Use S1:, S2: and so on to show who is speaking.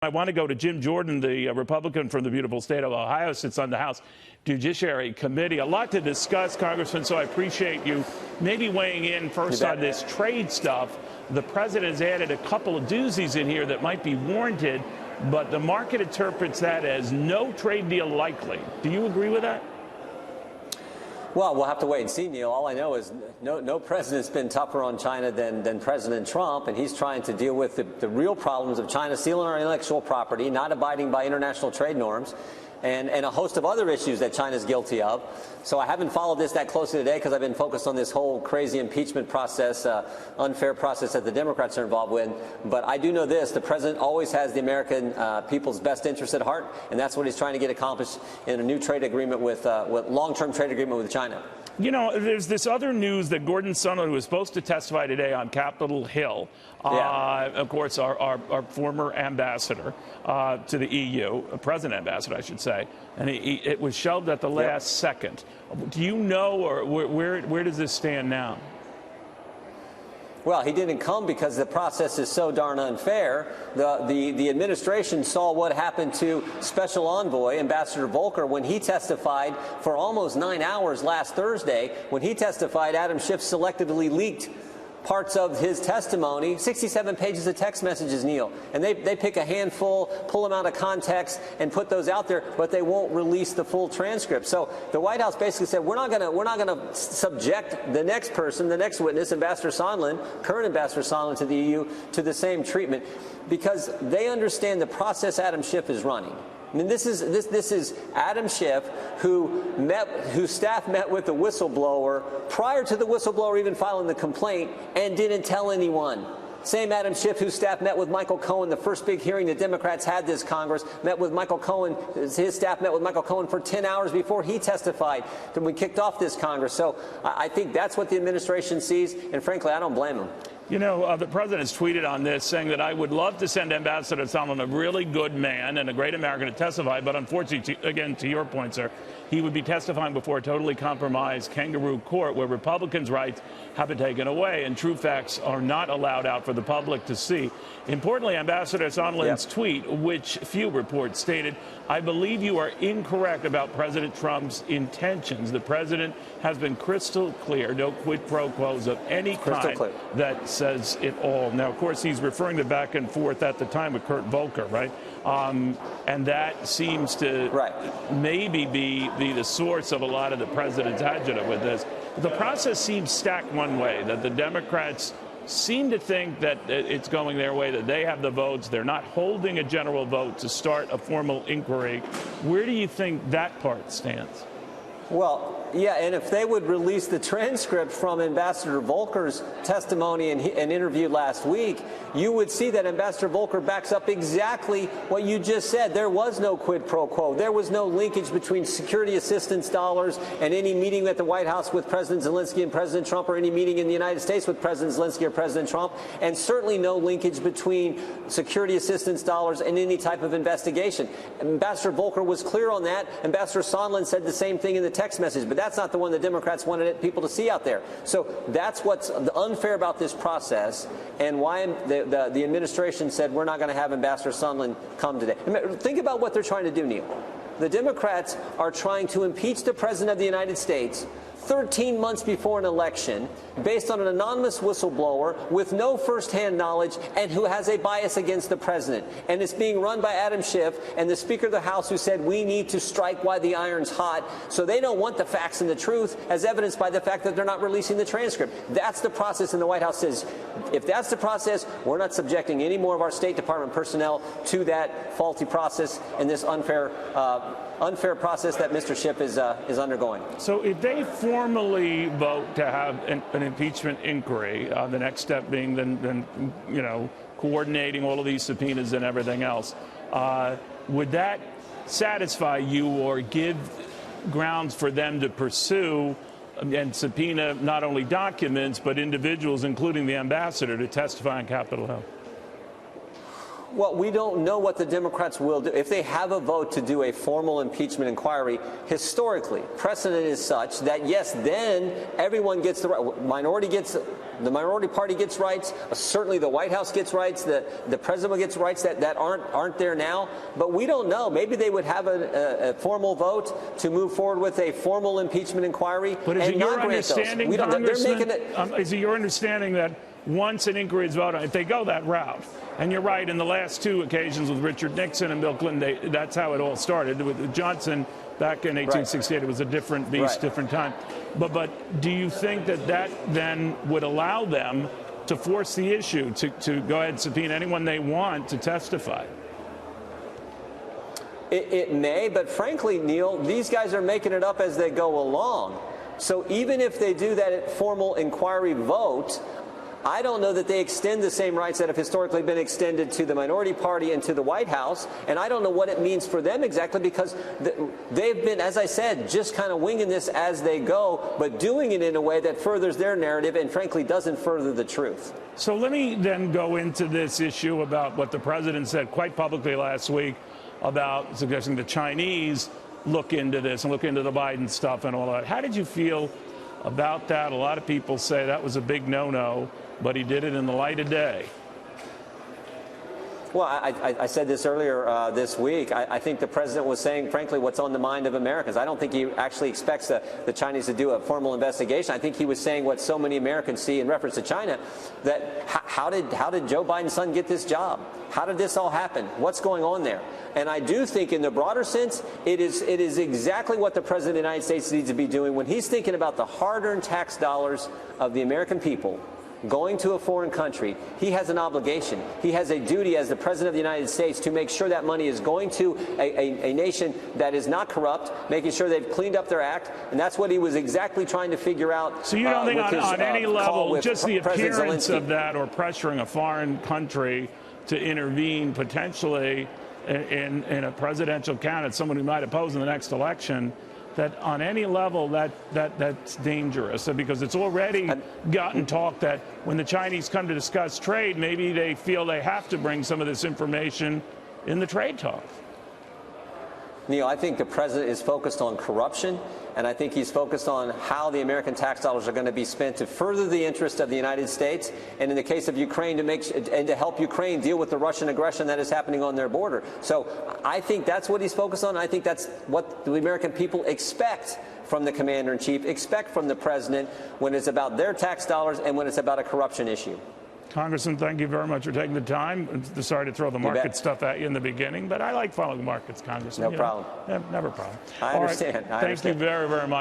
S1: I want to go to Jim Jordan, the Republican from the beautiful state of Ohio, sits on the House Judiciary Committee. A lot to discuss, Congressman, so I appreciate you maybe weighing in first on this trade stuff. The president has added a couple of doozies in here that might be warranted, but the market interprets that as no trade deal likely. Do you agree with that?
S2: Well, we'll have to wait and see, Neil. All I know is no president's been tougher on China than President Trump, and he's trying to deal with the real problems of China stealing our intellectual property, not abiding by international trade norms, and a host of other issues that China's guilty of. So I haven't followed this that closely today because I've been focused on this whole crazy impeachment process, unfair process that the Democrats are involved with. But I do know this: the president always has the American people's best interest at heart, and that's what he's trying to get accomplished in a new trade agreement with long-term trade agreement with China.
S1: You know, there's this other news that Gordon Sondland, who was supposed to testify today on Capitol Hill, of course, our former ambassador to the EU, president ambassador, I should say, and it was shelved at the last second. Do you know, or where does this stand now?
S2: Well, he didn't come because the process is so darn unfair. The administration saw what happened to Special Envoy Ambassador Volker when he testified for almost 9 hours last Thursday. When he testified, Adam Schiff selectively leaked parts of his testimony, 67 pages of text messages, Neil, and they pick a handful, pull them out of context, and put those out there, but they won't release the full transcript. So the White House basically said, we're not going to subject the next person, the next witness, Ambassador Sondland, current Ambassador Sondland to the EU, to the same treatment, because they understand the process Adam Schiff is running. I mean, this is Adam Schiff, whose staff met with the whistleblower prior to the whistleblower even filing the complaint and didn't tell anyone. Same Adam Schiff whose staff met with Michael Cohen, the first big hearing the Democrats had this Congress, met with Michael Cohen, his staff met with Michael Cohen for 10 hours before he testified when we kicked off this Congress. So I think that's what the administration sees, and frankly, I don't blame them.
S1: You know, the president's tweeted on this saying that I would love to send Ambassador Sondland, a really good man and a great American, to testify, but unfortunately, again, to your point, sir, he would be testifying before a totally compromised kangaroo court where Republicans' rights have been taken away and true facts are not allowed out for the public to see. Importantly, Ambassador Sondland's tweet, which few reports, stated, I believe you are incorrect about President Trump's intentions. The president has been crystal clear, no quid pro quos of any kind that says it all. Now, of course, he's referring to back and forth at the time with Kurt Volker, right? And that seems to maybe be the source of a lot of the president's agita with this. The process seems stacked one way, that the Democrats seem to think that it's going their way, that they have the votes. They're not holding a general vote to start a formal inquiry. Where do you think that part stands?
S2: Well, yeah, and if they would release the transcript from Ambassador Volker's testimony and interview last week, you would see that Ambassador Volker backs up exactly what you just said. There was no quid pro quo. There was no linkage between security assistance dollars and any meeting at the White House with President Zelensky and President Trump, or any meeting in the United States with President Zelensky or President Trump, and certainly no linkage between security assistance dollars and any type of investigation. Ambassador Volker was clear on that. Ambassador Sondland said the same thing in the text message, but that's not the one the Democrats wanted people to see out there. So that's what's unfair about this process, and why the administration said we're not going to have Ambassador Sondland come today. Think about what they're trying to do, Neil. The Democrats are trying to impeach the President of the United States 13 months before an election based on an anonymous whistleblower with no firsthand knowledge and who has a bias against the president. And it's being run by Adam Schiff and the Speaker of the House, who said we need to strike while the iron's hot. So they don't want the facts and the truth, as evidenced by the fact that they're not releasing the transcript. That's the process, and the White House says, if that's the process, we're not subjecting any more of our State Department personnel to that faulty process and this unfair process that Mr. Schiff is undergoing.
S1: So if they formally vote to have an impeachment inquiry, the next step being then coordinating all of these subpoenas and everything else, would that satisfy you or give grounds for them to pursue and subpoena not only documents but individuals, including the ambassador, to testify on Capitol Hill?
S2: Well, we don't know what the Democrats will do. If they have a vote to do a formal impeachment inquiry, historically, precedent is such that, yes, then everyone gets the right. The minority party gets rights. Certainly the White House gets rights. The president gets rights that aren't there now. But we don't know. Maybe they would have a formal vote to move forward with a formal impeachment inquiry.
S1: But is
S2: and
S1: it your understanding, Congressman, is it your understanding that once an inquiry is voted on, if they go that route, and you're right, in the last two occasions with Richard Nixon and Bill Clinton, that's how it all started. With Johnson back in 1868, it was a different beast, different time. But do you think that then would allow them to force the issue to go ahead and subpoena anyone they want to testify?
S2: It may, but frankly, Neil, these guys are making it up as they go along. So even if they do that formal inquiry vote, I don't know that they extend the same rights that have historically been extended to the minority party and to the White House. And I don't know what it means for them exactly, because they've been, as I said, just kind of winging this as they go, but doing it in a way that furthers their narrative and, frankly, doesn't further the truth.
S1: So let me then go into this issue about what the president said quite publicly last week about suggesting the Chinese look into this and look into the Biden stuff and all that. How did you feel about that? A lot of people say that was a big no-no, but he did it in the light of day.
S2: Well, I said this earlier this week. I think the president was saying, frankly, what's on the mind of Americans. I don't think he actually expects the Chinese to do a formal investigation. I think he was saying what so many Americans see in reference to China, that how did Joe Biden's son get this job? How did this all happen? What's going on there? And I do think in the broader sense, it is exactly what the president of the United States needs to be doing when he's thinking about the hard-earned tax dollars of the American people going to a foreign country. He has an obligation. He has a duty as the president of the United States to make sure that money is going to a nation that is not corrupt, making sure they've cleaned up their act. And that's what he was exactly trying to figure out.
S1: So you don't think on any level, just the appearance
S2: Zelensky
S1: of that, or pressuring a foreign country to intervene potentially in a presidential candidate, someone who might oppose in the next election, that on any level that's dangerous, because it's already gotten talk that when the Chinese come to discuss trade, maybe they feel they have to bring some of this information in the trade talks?
S2: Neil, I think the president is focused on corruption, and I think he's focused on how the American tax dollars are going to be spent to further the interest of the United States, and in the case of Ukraine, to help Ukraine deal with the Russian aggression that is happening on their border. So I think that's what he's focused on. I think that's what the American people expect from the commander-in-chief, expect from the president when it's about their tax dollars and when it's about a corruption issue.
S1: Congressman, thank you very much for taking the time. Sorry to throw the market stuff at you in the beginning, but I like following markets, Congressman.
S2: No problem.
S1: Yeah, never a problem.
S2: I understand.
S1: Thank you very, very much.